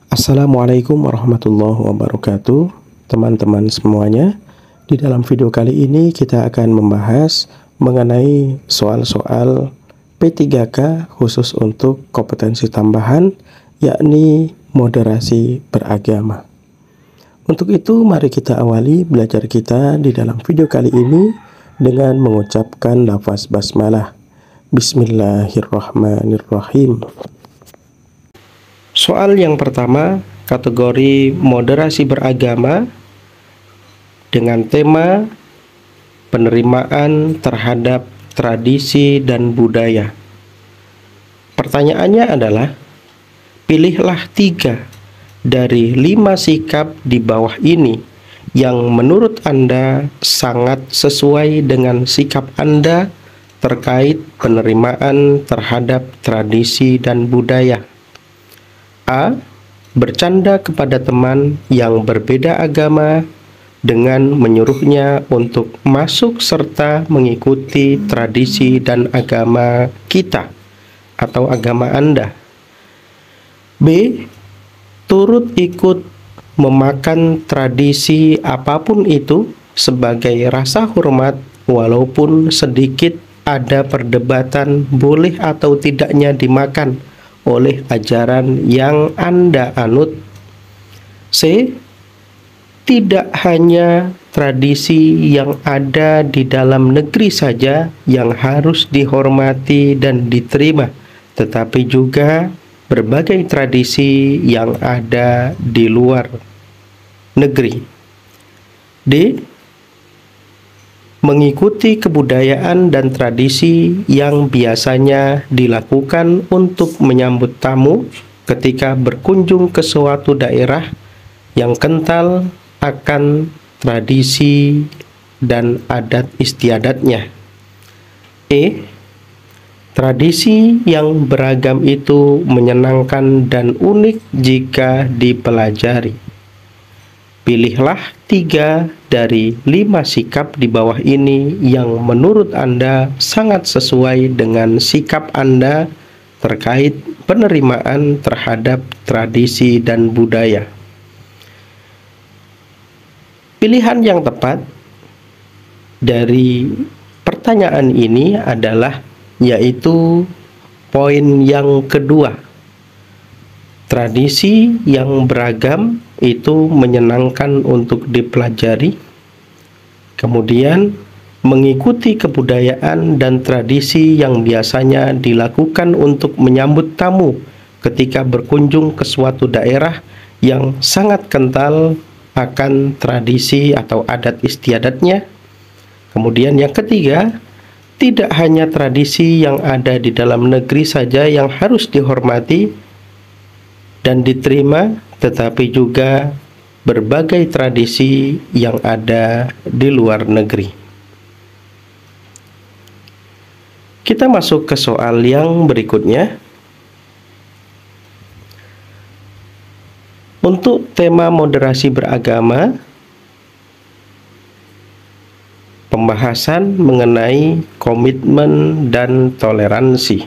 Assalamualaikum warahmatullahi wabarakatuh, teman-teman semuanya. Di dalam video kali ini kita akan membahas mengenai soal-soal P3K khusus untuk kompetensi tambahan, yakni moderasi beragama. Untuk itu mari kita awali belajar kita di dalam video kali ini dengan mengucapkan lafaz basmalah. Bismillahirrahmanirrahim. Soal yang pertama, kategori moderasi beragama dengan tema penerimaan terhadap tradisi dan budaya. Pertanyaannya adalah, pilihlah 3 dari 5 sikap di bawah ini yang menurut Anda sangat sesuai dengan sikap Anda terkait penerimaan terhadap tradisi dan budaya. A. Bercanda kepada teman yang berbeda agama dengan menyuruhnya untuk masuk serta mengikuti tradisi dan agama kita atau agama Anda. B. Turut ikut memakan tradisi apapun itu sebagai rasa hormat walaupun sedikit ada perdebatan boleh atau tidaknya dimakan oleh ajaran yang Anda anut. C. Tidak hanya tradisi yang ada di dalam negeri saja yang harus dihormati dan diterima, tetapi juga berbagai tradisi yang ada di luar negeri. D. Mengikuti kebudayaan dan tradisi yang biasanya dilakukan untuk menyambut tamu ketika berkunjung ke suatu daerah yang kental akan tradisi dan adat istiadatnya. E. Tradisi yang beragam itu menyenangkan dan unik jika dipelajari. Pilihlah 3 dari 5 sikap di bawah ini yang menurut Anda sangat sesuai dengan sikap Anda terkait penerimaan terhadap tradisi dan budaya. Pilihan yang tepat dari pertanyaan ini adalah yaitu poin yang kedua. Tradisi yang beragam itu menyenangkan untuk dipelajari. Kemudian, mengikuti kebudayaan dan tradisi yang biasanya dilakukan untuk menyambut tamu ketika berkunjung ke suatu daerah yang sangat kental akan tradisi atau adat istiadatnya. Kemudian yang ketiga, tidak hanya tradisi yang ada di dalam negeri saja yang harus dihormati dan diterima, tetapi juga berbagai tradisi yang ada di luar negeri. Kita masuk ke soal yang berikutnya. Untuk tema moderasi beragama, pembahasan mengenai komitmen dan toleransi.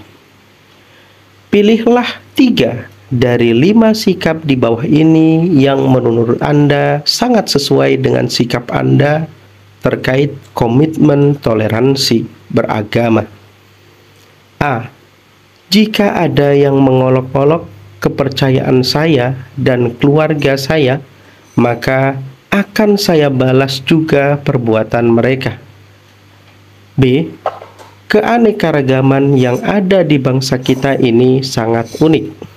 Pilihlah 3 dari 5 sikap di bawah ini yang menurut Anda sangat sesuai dengan sikap Anda terkait komitmen toleransi beragama. A. Jika ada yang mengolok-olok kepercayaan saya dan keluarga saya, maka akan saya balas juga perbuatan mereka. B. Keanekaragaman yang ada di bangsa kita ini sangat unik.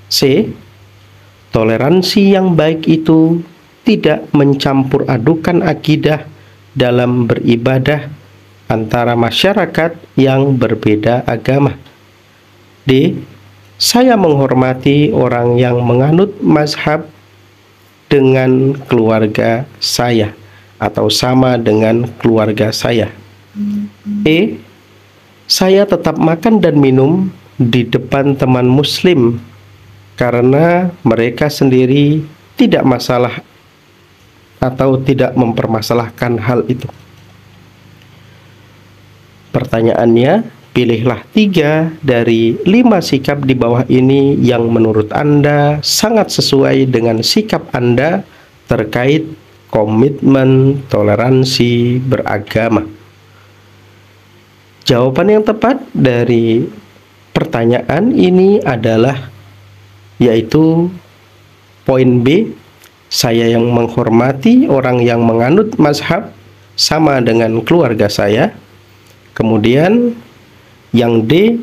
C. Toleransi yang baik itu tidak mencampur adukan akidah dalam beribadah antara masyarakat yang berbeda agama. D. Saya menghormati orang yang menganut mazhab dengan keluarga saya atau sama dengan keluarga saya. E. Saya tetap makan dan minum di depan teman muslim karena mereka sendiri tidak masalah atau tidak mempermasalahkan hal itu. Pertanyaannya, Pilihlah 3 dari 5 sikap di bawah ini yang menurut Anda sangat sesuai dengan sikap Anda terkait komitmen toleransi beragama. Jawaban yang tepat dari pertanyaan ini adalah yaitu poin B. Saya yang menghormati orang yang menganut mazhab sama dengan keluarga saya. Kemudian yang D,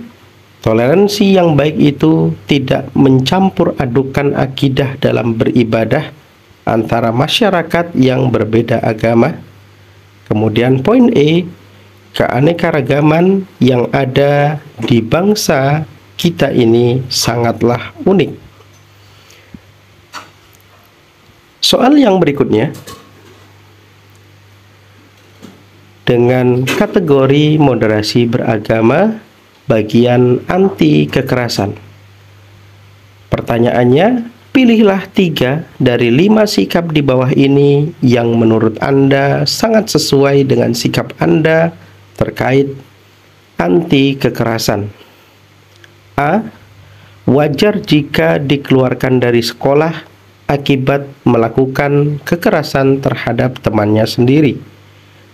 toleransi yang baik itu tidak mencampur adukan akidah dalam beribadah antara masyarakat yang berbeda agama. Kemudian poin E, keanekaragaman yang ada di bangsa kita ini sangatlah unik. Soal yang berikutnya, dengan kategori moderasi beragama bagian anti kekerasan. Pertanyaannya, pilihlah 3 dari 5 sikap di bawah ini yang menurut Anda sangat sesuai dengan sikap Anda terkait anti kekerasan. A. Wajar jika dikeluarkan dari sekolah akibat melakukan kekerasan terhadap temannya sendiri.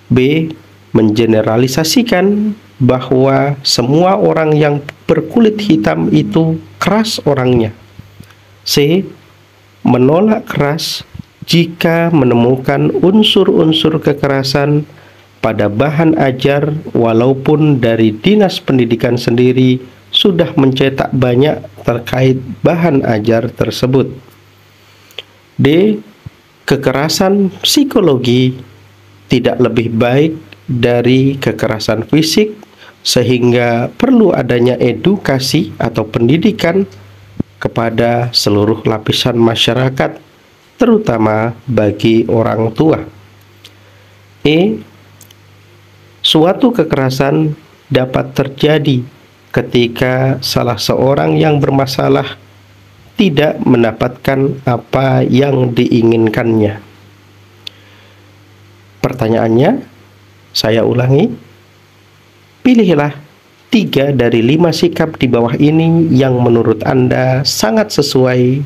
B. Mengeneralisasikan bahwa semua orang yang berkulit hitam itu keras orangnya. C. Menolak keras jika menemukan unsur-unsur kekerasan pada bahan ajar walaupun dari Dinas Pendidikan sendiri sudah mencetak banyak terkait bahan ajar tersebut. D. Kekerasan psikologi tidak lebih baik dari kekerasan fisik sehingga perlu adanya edukasi atau pendidikan kepada seluruh lapisan masyarakat, terutama bagi orang tua. E. Suatu kekerasan dapat terjadi ketika salah seorang yang bermasalah tidak mendapatkan apa yang diinginkannya. Pertanyaannya, saya ulangi, pilihlah 3 dari 5 sikap di bawah ini yang menurut Anda sangat sesuai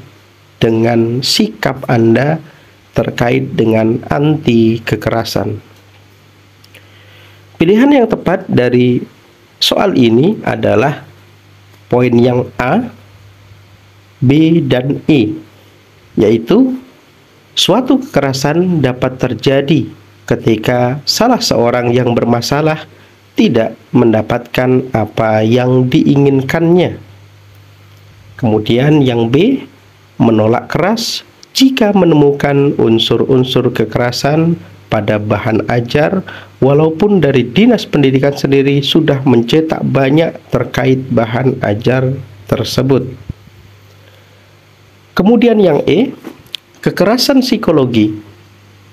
dengan sikap Anda terkait dengan anti kekerasan. Pilihan yang tepat dari soal ini adalah poin yang A, B, dan E, yaitu suatu kekerasan dapat terjadi ketika salah seorang yang bermasalah tidak mendapatkan apa yang diinginkannya. Kemudian yang B, menolak keras jika menemukan unsur-unsur kekerasan pada bahan ajar walaupun dari Dinas Pendidikan sendiri sudah mencetak banyak terkait bahan ajar tersebut. Kemudian yang E, kekerasan psikologi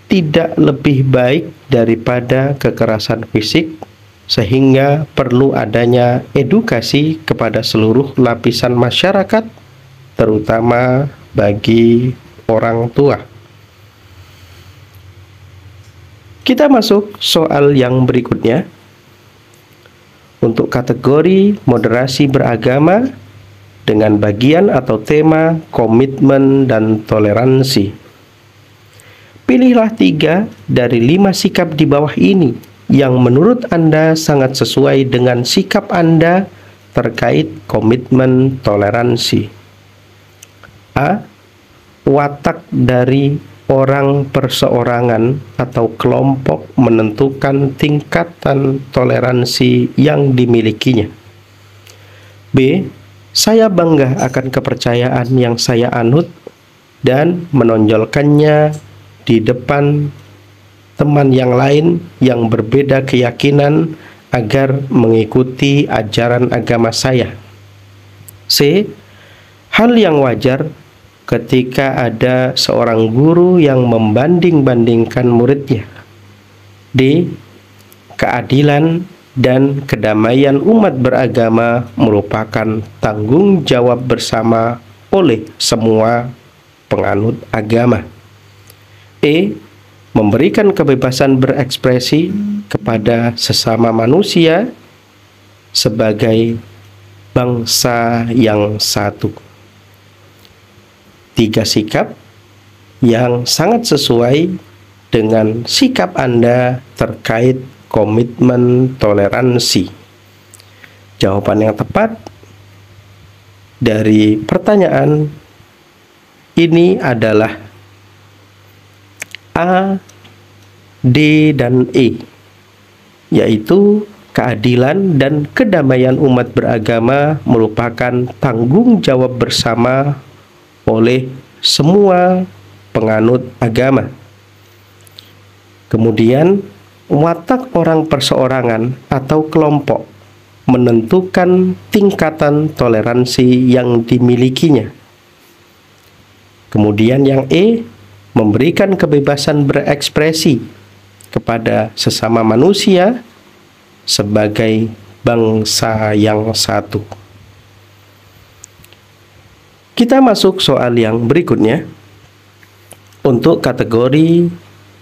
tidak lebih baik daripada kekerasan fisik sehingga perlu adanya edukasi kepada seluruh lapisan masyarakat, terutama bagi orang tua. Kita masuk soal yang berikutnya. Untuk kategori moderasi beragama dengan bagian atau tema komitmen dan toleransi. Pilihlah 3 dari 5 sikap di bawah ini yang menurut Anda sangat sesuai dengan sikap Anda terkait komitmen toleransi. A. Watak dari orang perseorangan atau kelompok menentukan tingkatan toleransi yang dimilikinya. B. Saya bangga akan kepercayaan yang saya anut dan menonjolkannya di depan teman yang lain yang berbeda keyakinan agar mengikuti ajaran agama saya. C. Hal yang wajar ketika ada seorang guru yang membanding-bandingkan muridnya. D. Keadilan dan kedamaian umat beragama merupakan tanggung jawab bersama oleh semua penganut agama. E. Memberikan kebebasan berekspresi kepada sesama manusia sebagai bangsa yang satu. 3 sikap yang sangat sesuai dengan sikap Anda terkait komitmen toleransi. Jawaban yang tepat dari pertanyaan ini adalah A, D, dan E, yaitu keadilan dan kedamaian umat beragama merupakan tanggung jawab bersama oleh semua penganut agama. Kemudian, watak orang perseorangan atau kelompok menentukan tingkatan toleransi yang dimilikinya. Kemudian yang E, memberikan kebebasan berekspresi kepada sesama manusia sebagai bangsa yang satu. Kita masuk soal yang berikutnya untuk kategori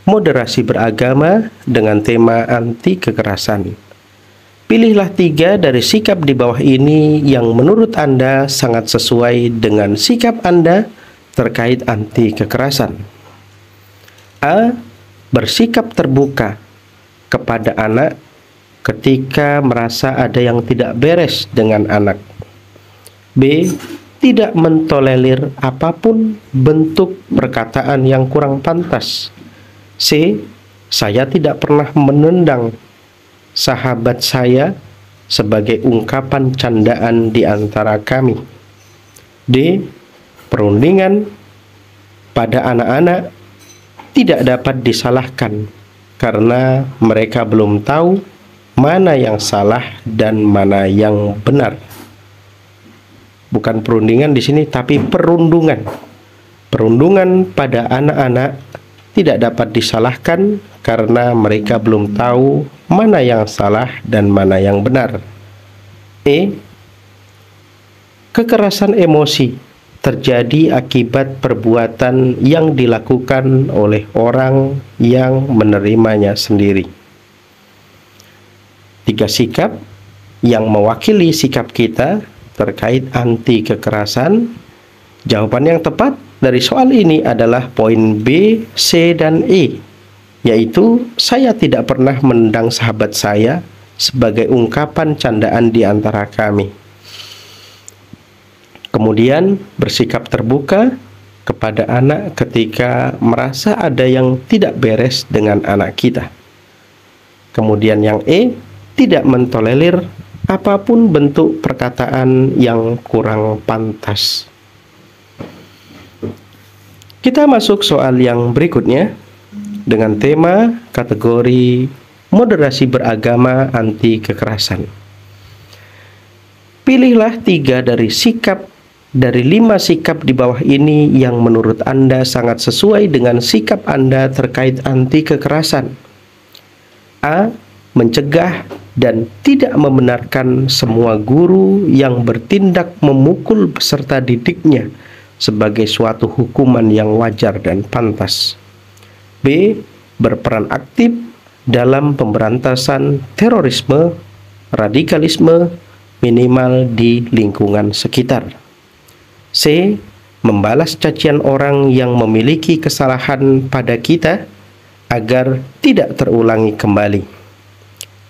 moderasi beragama dengan tema anti kekerasan. Pilihlah 3 dari sikap di bawah ini yang menurut Anda sangat sesuai dengan sikap Anda terkait anti kekerasan. A. Bersikap terbuka kepada anak ketika merasa ada yang tidak beres dengan anak. B. Tidak mentolerir apapun bentuk perkataan yang kurang pantas. C. Saya tidak pernah menendang sahabat saya sebagai ungkapan candaan di antara kami. D. Perundingan pada anak-anak tidak dapat disalahkan karena mereka belum tahu mana yang salah dan mana yang benar. Bukan perundingan di sini, tapi perundungan. Perundungan pada anak-anak tidak dapat disalahkan karena mereka belum tahu mana yang salah dan mana yang benar. E. Kekerasan emosi terjadi akibat perbuatan yang dilakukan oleh orang yang menerimanya sendiri. 3 sikap yang mewakili sikap kita terkait anti kekerasan. Jawaban yang tepat dari soal ini adalah poin B, C, dan E, yaitu saya tidak pernah menendang sahabat saya sebagai ungkapan candaan di antara kami. Kemudian bersikap terbuka kepada anak ketika merasa ada yang tidak beres dengan anak kita. Kemudian yang E, tidak mentolerir apapun bentuk perkataan yang kurang pantas. Kita masuk soal yang berikutnya dengan tema kategori moderasi beragama anti kekerasan. Pilihlah 3 dari 5 sikap di bawah ini yang menurut Anda sangat sesuai dengan sikap Anda terkait anti kekerasan. A. Mencegah dan tidak membenarkan semua guru yang bertindak memukul peserta didiknya sebagai suatu hukuman yang wajar dan pantas. B. Berperan aktif dalam pemberantasan terorisme, radikalisme, minimal di lingkungan sekitar. C. Membalas cacian orang yang memiliki kesalahan pada kita agar tidak terulangi kembali.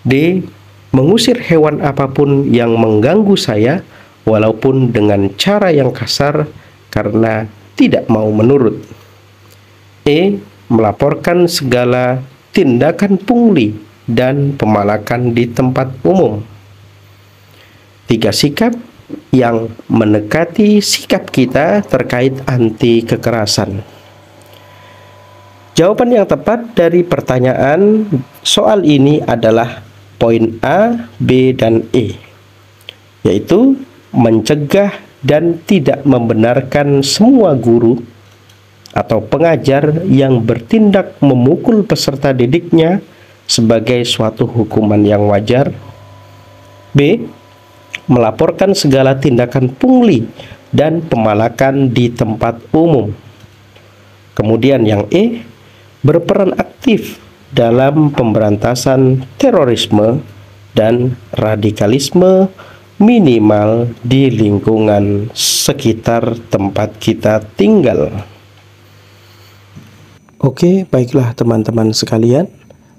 D. Mengusir hewan apapun yang mengganggu saya walaupun dengan cara yang kasar karena tidak mau menurut. E. Melaporkan segala tindakan pungli dan pemalakan di tempat umum. 3 sikap yang mendekati sikap kita terkait anti kekerasan. Jawaban yang tepat dari pertanyaan soal ini adalah poin A, B, dan E, yaitu mencegah dan tidak membenarkan semua guru atau pengajar yang bertindak memukul peserta didiknya sebagai suatu hukuman yang wajar. B. Melaporkan segala tindakan pungli dan pemalakan di tempat umum. Kemudian yang E. Berperan aktif dalam pemberantasan terorisme dan radikalisme minimal di lingkungan sekitar tempat kita tinggal. Oke, baiklah teman-teman sekalian.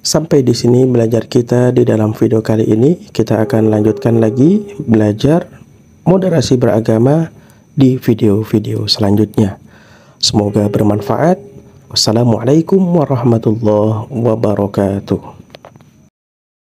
Sampai di sini belajar kita di dalam video kali ini. Kita akan lanjutkan lagi belajar moderasi beragama di video-video selanjutnya. Semoga bermanfaat. Wassalamualaikum warahmatullahi wabarakatuh.